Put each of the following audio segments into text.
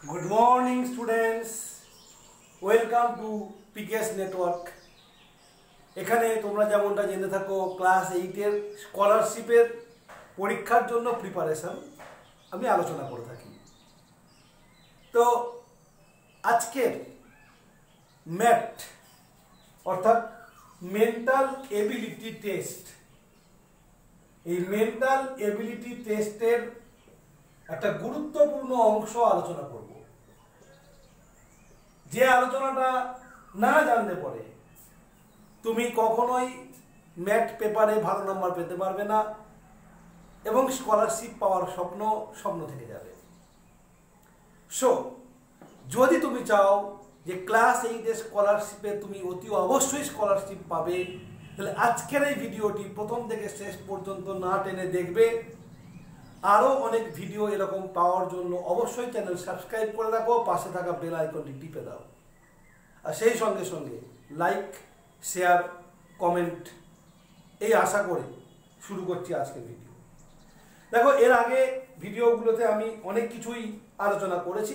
Good morning students, welcome to PKS Network। এখানে তোমরা যেমনটা জেনে থাকো ক্লাস 8 এর স্কলারশিপের পরীক্ষার জন্য প্রিপারেশন আমি আলোচনা করে থাকি। তো আজকের ম্যাট অর্থাৎ মেন্টাল এবিলিটি টেস্ট, এই মেন্টাল এবিলিটি টেস্টের একটা গুরুত্বপূর্ণ অংশ আলোচনা করব। যে আলোচনাটা না জানলে পরে তুমি কখনোই ম্যাট পেপারে ভালো নাম্বার পেতে পারবে না এবং স্কলারশিপ পাওয়ার স্বপ্ন থেকে যাবে। সো যদি তুমি চাও যে ক্লাস 8 এর স্কলারশিপে তুমি অতি অবশ্যই স্কলারশিপ পাবে, তাহলে আজকের এই ভিডিওটি প্রথম থেকে শেষ পর্যন্ত না টেনে দেখবে। আরও অনেক ভিডিও এরকম পাওয়ার জন্য অবশ্যই চ্যানেল সাবস্ক্রাইব করে রাখো, পাশে থাকা বেল আইকনটি টিপে দাও, আর সেই সঙ্গে সঙ্গে লাইক, শেয়ার, কমেন্ট এই আশা করে শুরু করছি আজকের ভিডিও। দেখো, এর আগে ভিডিওগুলোতে আমি অনেক কিছুই আলোচনা করেছি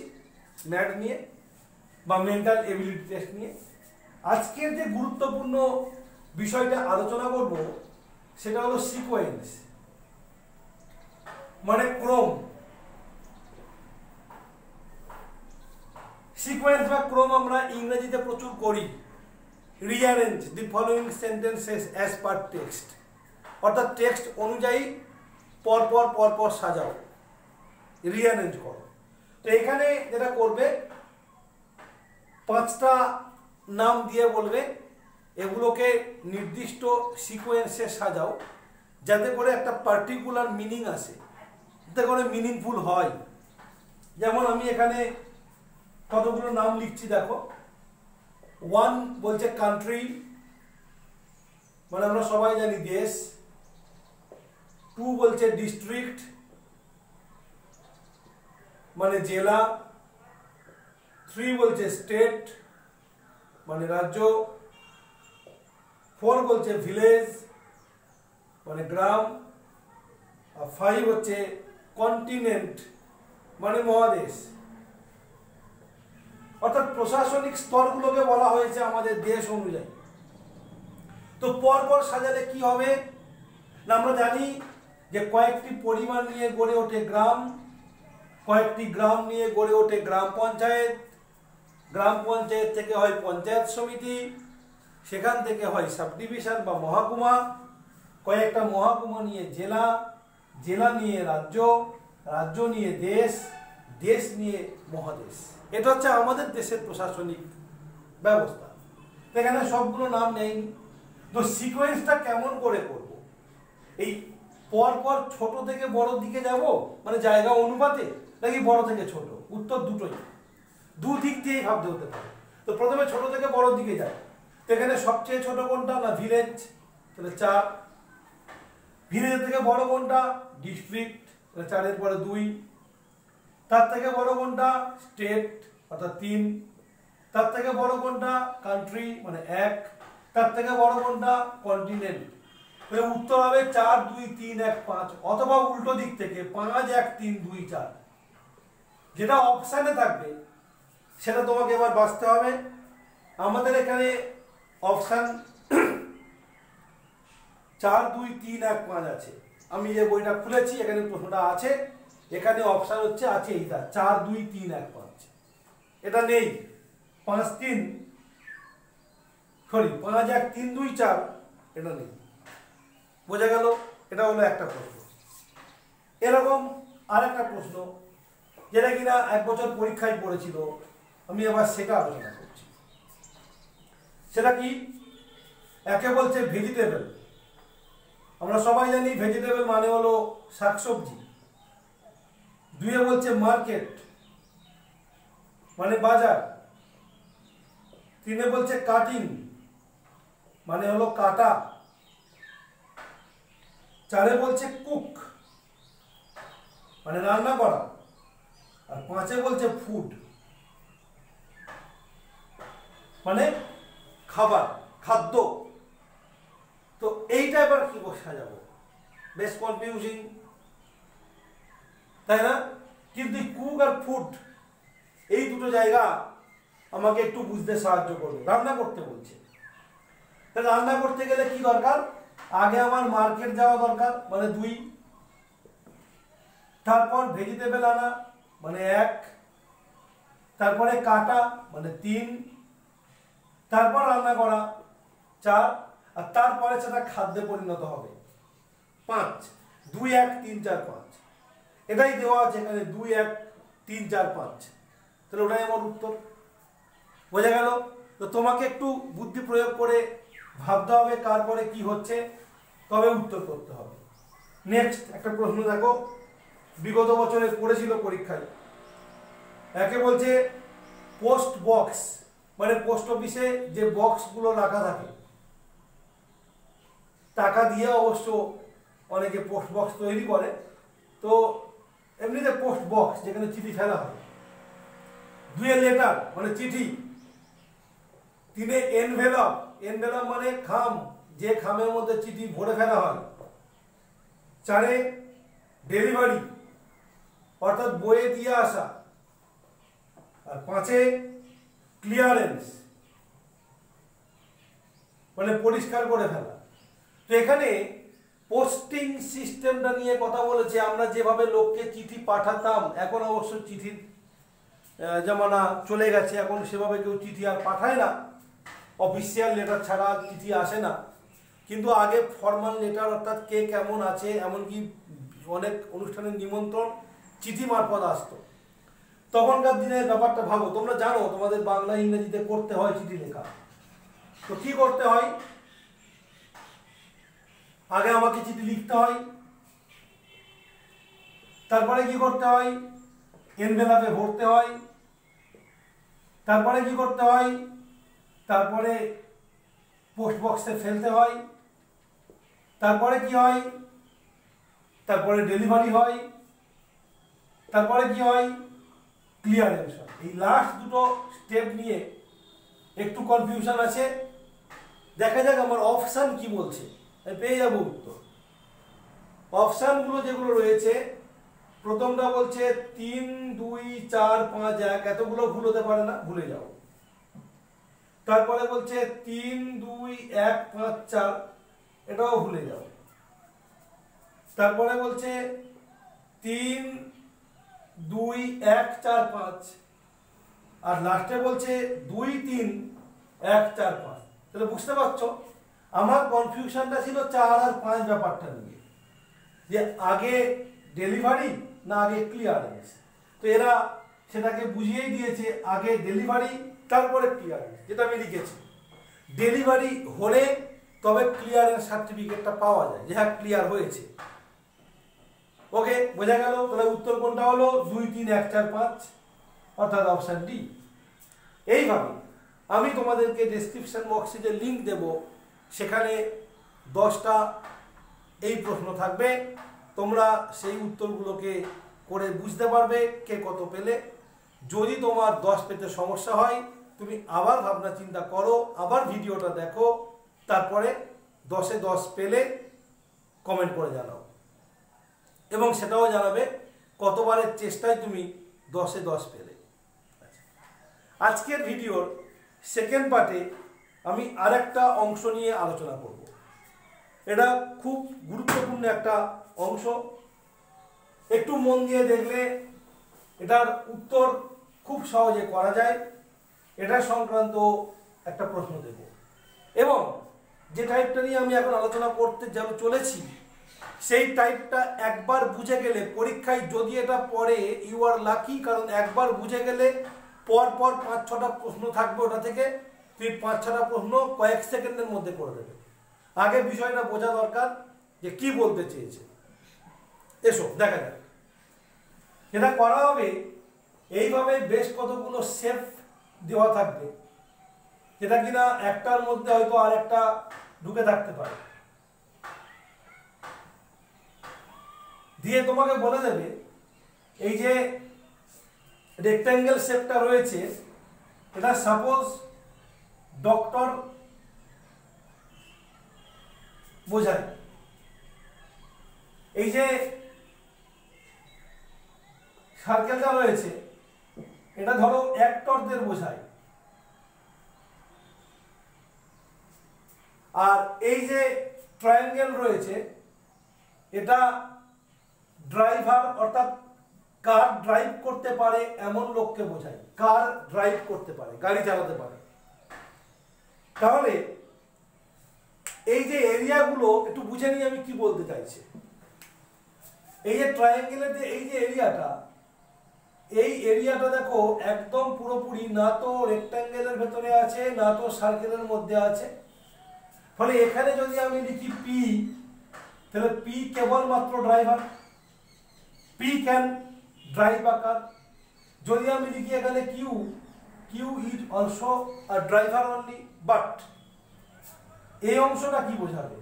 ম্যাট নিয়ে বা মেন্টাল এবিলিটি টেস্ট নিয়ে। আজকের যে গুরুত্বপূর্ণ বিষয়টা আলোচনা করব সেটা হলো সিকোয়েন্স, মানে ক্রম। সিকোয়েন্স বা ক্রম আমরা ইংরেজিতে প্রচুর করি। Rearrange the following sentences as per text, অর্থাৎ টেক্সট অনুযায়ী পরপর সাজাও, রিঅ্যারেঞ্জ করো। তো এখানে যেটা করবে, 5টা নাম দিয়ে বলবে এগুলোকে নির্দিষ্ট সিকোয়েন্সে সাজাও, যাতে করে একটা পার্টিকুলার মিনিং আসে, যাতে করে মিনিংফুল হয়। যেমন আমি এখানে কতগুলো নাম লিখছি দেখো। 1 বলছে কান্ট্রি, মানে আমরা সবাই জানি দেশ। 2 বলছে ডিস্ট্রিক্ট, মানে জেলা। 3 বলছে স্টেট, মানে রাজ্য। 4 বলছে ভিলেজ, মানে গ্রাম। আর 5 হচ্ছে কন্টিনেন্ট, মানে মহাদেশ। অর্থাৎ প্রশাসনিক স্তরগুলোকে বলা হয়েছে আমাদের দেশ অনুযায়ী। তো পরপর সাজালে কি হবে না, আমরা জানি যে কয়েকটি পরিবার নিয়ে গড়ে ওঠে গ্রাম, কয়েকটি গ্রাম নিয়ে গড়ে ওঠে গ্রাম পঞ্চায়েত, গ্রাম পঞ্চায়েত থেকে হয় পঞ্চায়েত সমিতি, সেখান থেকে হয় সাব ডিভিশন বা মহকুমা, কয়েকটা মহকুমা নিয়ে জেলা, জেলা নিয়ে রাজ্য, রাজ্য নিয়ে দেশ, দেশ নিয়ে মহাদেশ। এটা হচ্ছে আমাদের দেশের প্রশাসনিক ব্যবস্থা। এখানে সবগুলো নাম নেই। তো সিকোয়েন্সটা কেমন করে করব? এই পরপর ছোট থেকে বড় দিকে যাব, মানে জায়গা অনুপাতে, নাকি বড় থেকে ছোট? উত্তর দুটোই, দুদিক দিয়েই ভাবতে হতে পারে। তো প্রথমে ছোট থেকে বড় দিকে যায়। তো এখানে সবচেয়ে ছোট কোনটা না ভিলেজ, তাহলে 4। ভিলেজের থেকে বড় কোনটা? ডিস্ট্রিক্ট, 4-এর পরে 2। তার থেকে বড় কোনটা? স্টেট, অর্থাৎ 3। তার থেকে বড় কোনটা? কান্ট্রি, মানে 1। তার থেকে বড় কোনটা? কন্টিনেন্ট। উত্তর হবে 4, 2, 3, 1, 5, অথবা উল্টো দিক থেকে 5, 1, 3, 2, 4। যেটা অপশানে থাকবে সেটা তোমাকে এবার বাছতে হবে। আমাদের এখানে অপশান 4, 2, 3, 1, 5 আছে। আমি যে বইটা খুলেছি এখানে প্রশ্নটা আছে, এখানে অপশান আছে এইটা 4, 2, 3, 1, 5। এটা নেই 5, 1, 3, 2, 4, এটা নেই। বোঝা গেল? এটা হলো একটা প্রশ্ন। এরকম আর একটা প্রশ্ন যেটা কিনা 1 বছর পরীক্ষায় পড়েছিল, আমি এবার সেটা আলোচনা করছি। সেটা কি? একে বলছে ভেজিটেবল, আমরা সবাই জানি ভেজিটেবল মানে হলো শাকসবজি। 2 বলছে মার্কেট, মানে বাজার। 3 বলছে কাটিং, মানে হলো কাটা। 4 বলছে কুক, মানে রান্না করা। আর 5 বলছে ফুড, মানে খাবার, খাদ্য। তো এইটা এবার কি সাজাবো? বেশ কনফিউজিং, তাই না? কিন্তু কুক আর ফুড এই দুটো জায়গা আমাকে একটু বুঝতে সাহায্য করবে। রান্না করতে বলছে, তাহলে রান্না করতে গেলে কি দরকার? আগে আমার মার্কেট যাওয়া দরকার, মানে 2, তারপর ভেজিটেবল আনা মানে 1, তারপরে কাটা মানে 3, তারপর রান্না করা 4, আর তারপরে সেটা খাদ্যে পরিণত হবে 5। 2 1 3 4 5 এটাই দেওয়া আছে এখানে, 2 1 3 4 5। তাহলে ওটাই আমার উত্তর। বোঝা গেল? তো তোমাকে একটু বুদ্ধি প্রয়োগ করে ভাবতে হবে কার পরে কি হচ্ছে, তবে উত্তর করতে হবে। নেক্সট একটা প্রশ্ন দেখো, বিগত বছরে পড়েছিল পরীক্ষায়। একে বলছে পোস্ট বক্স, মানে পোস্ট অফিসে যে বক্সগুলো রাখা থাকে, টাকা দিয়ে অবশ্য অনেকে পোস্ট বক্স তৈরি করে, তো এমনিতে পোস্ট বক্স যেখানে চিঠি ফেলা হয়। 2 লেটার মানে চিঠি, 3 এনভেলপ, এনভেলপ মানে খাম, যে খামের মধ্যে চিঠি ভরে ফেলা হয়। 4 ডেলিভারি অর্থাৎ বয়ে দিয়ে আসা, আর 5 ক্লিয়ারেন্স মানে পরিষ্কার করে ফেলা। তো এখানে পোস্টিং সিস্টেমটা নিয়ে কথা বলেছে। আমরা যেভাবে লোককে চিঠি পাঠাতাম, এখন অবশ্য চিঠির জামানা চলে গেছে, এখন সেভাবে কেউ চিঠি আর পাঠায় না, অফিসিয়াল লেটার ছাড়া চিঠি আসে না। কিন্তু আগে ফর্মাল লেটার, অর্থাৎ কে কেমন আছে, এমনকি অনেক অনুষ্ঠানের নিমন্ত্রণ চিঠি মারফত আসতো। তখনকার দিনের ব্যাপারটা ভাবো, তোমরা জানো তোমাদের বাংলা ইংরেজিতে করতে হয় চিঠি লেখা। তো কি করতে হয়? আগে আমাকে চিঠি লিখতে হয়, তারপরে কি করতে হয়? এনভেলপে ভরতে হয়, তারপরে কি করতে হয়? তারপরে পোস্ট বক্সে ফেলতে হয়, তারপরে কি হয়? তারপরে ডেলিভারি হয়, তারপরে কি হয়? ক্লিয়ারেন্স হয়। এই লাস্ট দুটো স্টেপ নিয়ে একটু কনফিউশন আছে। দেখা যাক আমার অপশান কি বলছে, আমি পেয়ে যাবো উত্তর। অপশানগুলো যেগুলো রয়েছে, প্রথমটা বলছে 3 2 4 5 1, এতগুলো ভুল হতে পারে না, ভুলে যাও। তারপরে বলছে 3 2 1 5 4, এটাও ভুলে যাও। তারপরে বলছে 3 2 1 4 5, আর লাস্টে বলছে 2 3 1 4 5। তাহলে বুঝতে পারছো আমার কনফিউশনটা ছিল 4 আর 5 ব্যাপারটা নিয়ে, যে আগে ডেলিভারি না আগে ক্লিয়ারেন্স। তো এরা সেটাকে বুঝিয়েই দিয়েছে, আগে ডেলিভারি তারপরে ক্লিয়ারেন্স, যেটা আমি লিখেছি। ডেলিভারি হলে তবে ক্লিয়ারেন্স সার্টিফিকেটটা পাওয়া যায়, যে হ্যাঁ ক্লিয়ার হয়েছে। ওকে, বোঝা গেল? তাহলে উত্তর কোনটা হলো? 2 3 1 4 5, অর্থাৎ অপশন ডি। এইভাবে আমি তোমাদেরকে ডেসক্রিপশন বক্সে যে লিঙ্ক দেব, সেখানে 10টা এই প্রশ্ন থাকবে। তোমরা সেই উত্তরগুলোকে করে বুঝতে পারবে কে কত পেলে। যদি তোমার 10 পেতে সমস্যা হয়, তুমি আবার ভাবনা চিন্তা করো, আবার ভিডিওটা দেখো, তারপরে 10-এ 10 পেলে কমেন্ট করে জানাও, এবং সেটাও জানাবে কতবারের চেষ্টায় তুমি 10-এ 10 পেলে। আজকের ভিডিওর সেকেন্ড পার্টে আমি আরেকটা অংশ নিয়ে আলোচনা করব। এটা খুব গুরুত্বপূর্ণ একটা অংশ, একটু মন দিয়ে দেখলে এটার উত্তর খুব সহজে করা যায়। এটা সংক্রান্ত একটা প্রশ্ন দেব, এবং যে টাইপটা নিয়ে আমি এখন আলোচনা করতে চলেছি, সেই টাইপটা একবার বুঝে গেলে পরীক্ষায় যদি এটা পড়ে, ইউ আর লাকি। কারণ একবার বুঝে গেলে পর পর 5-6টা প্রশ্ন থাকবে, ওটা থেকে তুমি 5-6টা প্রশ্ন কয়েক সেকেন্ডের মধ্যে করে দেবে। আগে বিষয়টা বোঝা দরকার যে কি বলতে চেয়েছে। এসো দেখা যাক। যেটা করা হবে, এইভাবে বেশ কতগুলো শেপ দেওয়া থাকবে, যেটা কিনা একটার মধ্যে হয়তো আর একটা ঢুকে থাকতে পারে। দিয়ে তোমাকে বলে দেবে এই যে রেক্ট্যাঙ্গেল শেপটা রয়েছে, এটা সাপোজ ডক্টর বোঝায়। এই যে সার্কেলটা রয়েছে, এটা ধরো অ্যাক্টরদের বোঝায়। আর এই যে ট্রায়াঙ্গেল রয়েছে এটা ড্রাইভার অর্থাৎ কার ড্রাইভ করতে পারে এমন লোককে বোঝায়, কার ড্রাইভ করতে পারে, গাড়ি চালাতে পারে। তাহলে এই যে এরিয়াগুলো একটু বুঝে নিয়ে আমি কি বলতে চাইছি। এই যে ট্রায়াঙ্গেলের যে এই যে এরিয়াটা, এই এরিয়াটা দেখো একদম পুরোপুরি না তো রেক্ট্যাঙ্গেলের ভেতরে আছে না তো সার্কেলের মধ্যে আছে। ফলে এখানে যদি আমি লিখি পি, তাহলে পি কেবলমাত্র driver, P can drive a car. যদি আমি লিখি এখানে Q, Q is also a driver only. But এই অংশটা কি বোঝাবে?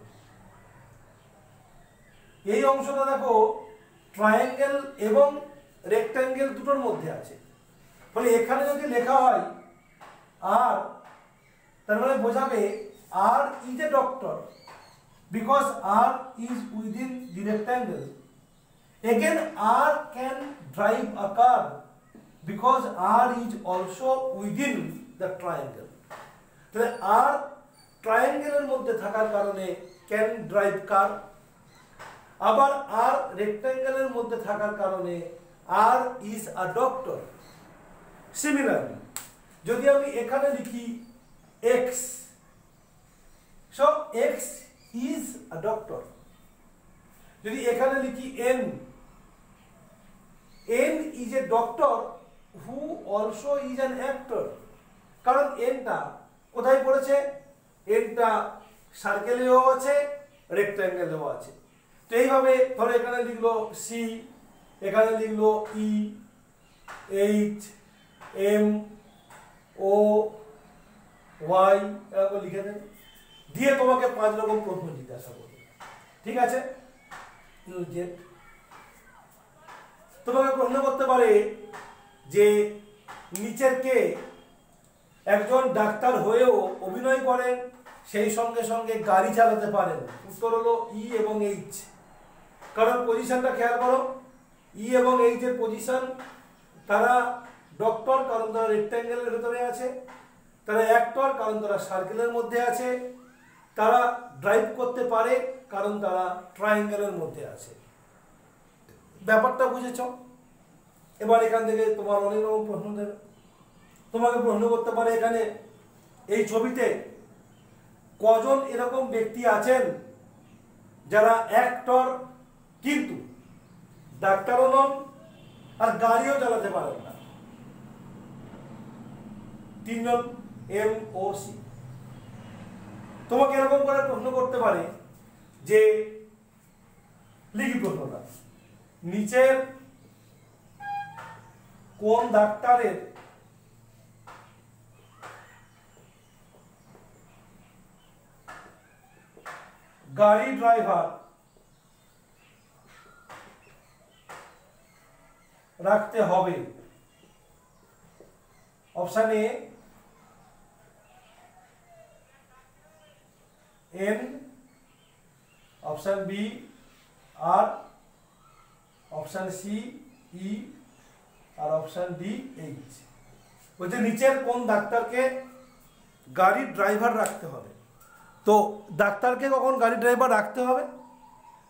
এই অংশটা দেখো ট্রায়াঙ্গেল এবং রেক্ট্যাঙ্গেল দুটোর মধ্যে আছে। ফলে এখানে যদি লেখা হয় আর, তার মানে বোঝাবে R is a doctor because R is within the rectangle. Again R can drive a car because R is also within the triangle. তাহলে আর ট্রায়াঙ্গেলের মধ্যে থাকার কারণে ক্যান ড্রাইভ কার, আবার আর রেক্ট্যাঙ্গেলের মধ্যে থাকার কারণে আর ইজ আ ডক্টর। সিমিলারলি যদি আমি এখানে লিখি x, so x is a doctor. যদি এখানে লিখি N, N is a doctor who also is an actor. কারণ এনটা কোথায় পড়েছে? এনটা সার্কেলেও আছে রেক্ট্যাঙ্গেলেও আছে। তো এইভাবে ধরো এখানে লিখলো সি, এখানে লিখলো ই, এইচ, এম, ও, ওয়াই, এরকম লিখে দেন, দিয়ে তোমাকে 5 রকম প্রশ্ন জিজ্ঞাসা করবে। ঠিক আছে? জেড তোমাকে প্রশ্ন করতে পারে যে নিচের কে একজন ডাক্তার হয়েও অভিনয় করেন, সেই সঙ্গে সঙ্গে গাড়ি চালাতে পারেন। উত্তর হলো ই এবং এইচ। কারণ পজিশনটা খেয়াল করো, ই এবং এইচ এর পজিশন, তারা ডক্টর কারণ তারা রেক্ট্যাঙ্গেলের ভেতরে আছে, তারা অ্যাক্টর কারণ তারা সার্কেলের মধ্যে আছে, তারা ড্রাইভ করতে পারে কারণ তারা ট্রায়াঙ্গেলের মধ্যে আছে। ব্যাপারটা বুঝেছ? এবার এখান থেকে তোমার অনেক রকম প্রশ্ন দেবে। তোমাকে প্রশ্ন করতে পারে এখানে এই ছবিতে কজন এরকম ব্যক্তি আছেন যারা অ্যাক্টর কিন্তু ডাক্তারও নন আর গাড়িও চালাতে পারেন না? 3 জন, এম ও সি। তোমাকে এরকম করে প্রশ্ন করতে পারে যে লিখি প্রশ্নটা, নিচের কোন ডাক্তারের গাড়ি ড্রাইভার রাখতে হবে? Option A N, option B R, option C E আর অপশন ডি এইচ। বলছে নিচের কোন ডাক্তারকে গাড়ির ড্রাইভার রাখতে হবে। তো ডাক্তারকে কখন গাড়ি ড্রাইভার রাখতে হবে?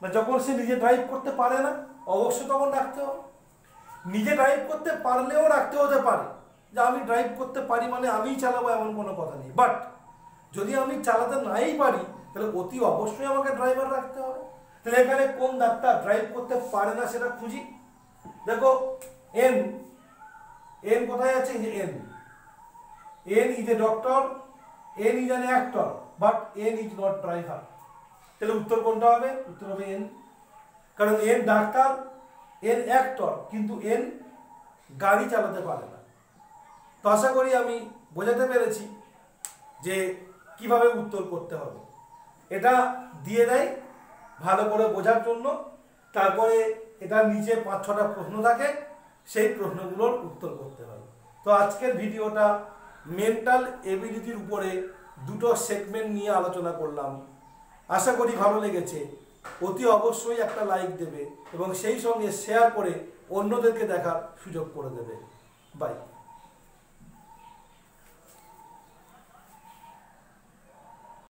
না যখন সে নিজে ড্রাইভ করতে পারে না, অবশ্যই তখন রাখতে হবে। নিজে ড্রাইভ করতে পারলেও রাখতে হতে পারে, যে আমি ড্রাইভ করতে পারি মানে আমিই চালাবো এমন কোনো কথা নেই। বাট যদি আমি চালাতে নাই পারি তাহলে অতি অবশ্যই আমাকে ড্রাইভার রাখতে হবে। তাহলে এখানে কোন ডাক্তার ড্রাইভ করতে পারে না সেটা খুঁজি। দেখো এন, এন কোথায় আছে? যে N, N is a doctor, N is an actor but N is not driver. তাহলে উত্তর কোনটা হবে? উত্তর হবে এন। কারণ এন ডাক্তার, এন অ্যাক্টর, কিন্তু এন গাড়ি চালাতে পারে না। তো আশা করি আমি বোঝাতে পেরেছি যে কিভাবে উত্তর করতে হবে। এটা দিয়ে দেয় ভালো করে বোঝার জন্য, তারপরে এটার নিচে 5-6টা প্রশ্ন থাকে, সেই প্রশ্নগুলোর উত্তর করতে হয়। তো আজকের ভিডিওটা মেন্টাল এবিলিটির উপরে 2টো সেগমেন্ট নিয়ে আলোচনা করলাম। আশা করি ভালো লেগেছে। অতি অবশ্যই একটা লাইক দেবে এবং সেই সঙ্গে শেয়ার করে অন্যদেরকে দেখার সুযোগ করে দেবে। বাই।